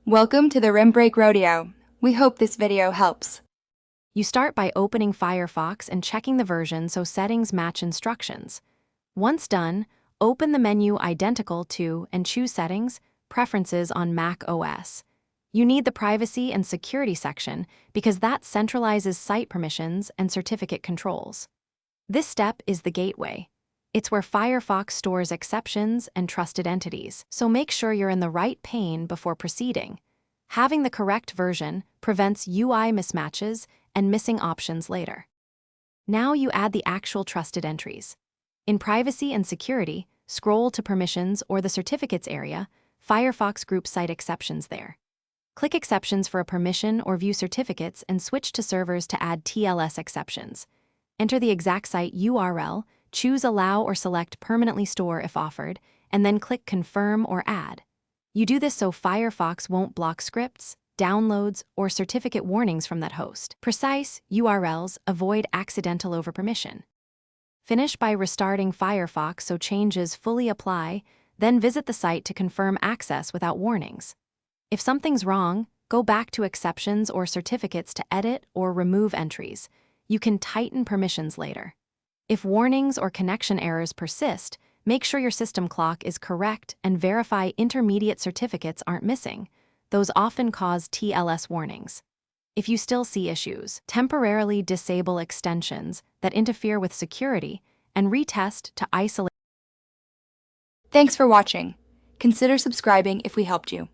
Welcome to the Rim Break Rodeo. We hope this video helps. You start by opening Firefox and checking the version so settings match instructions. Once done, open the menu identical to and choose Settings, Preferences on Mac OS. You need the Privacy and Security section because that centralizes site permissions and certificate controls. This step is the gateway. It's where Firefox stores exceptions and trusted entities, so make sure you're in the right pane before proceeding. Having the correct version prevents UI mismatches and missing options later. Now you add the actual trusted entries. In Privacy and Security, scroll to Permissions or the Certificates area. Firefox groups site exceptions there. Click Exceptions for a permission or view certificates and switch to Servers to add TLS exceptions. Enter the exact site URL, choose Allow or select Permanently Store if offered, and then click Confirm or Add. You do this so Firefox won't block scripts, downloads, or certificate warnings from that host. Precise URLs avoid accidental overpermission. Finish by restarting Firefox so changes fully apply, then visit the site to confirm access without warnings. If something's wrong, go back to Exceptions or Certificates to edit or remove entries. You can tighten permissions later. If warnings or connection errors persist, make sure your system clock is correct and verify intermediate certificates aren't missing. Those often cause TLS warnings. If you still see issues, temporarily disable extensions that interfere with security and retest to isolate. Thanks for watching. Consider subscribing if we helped you.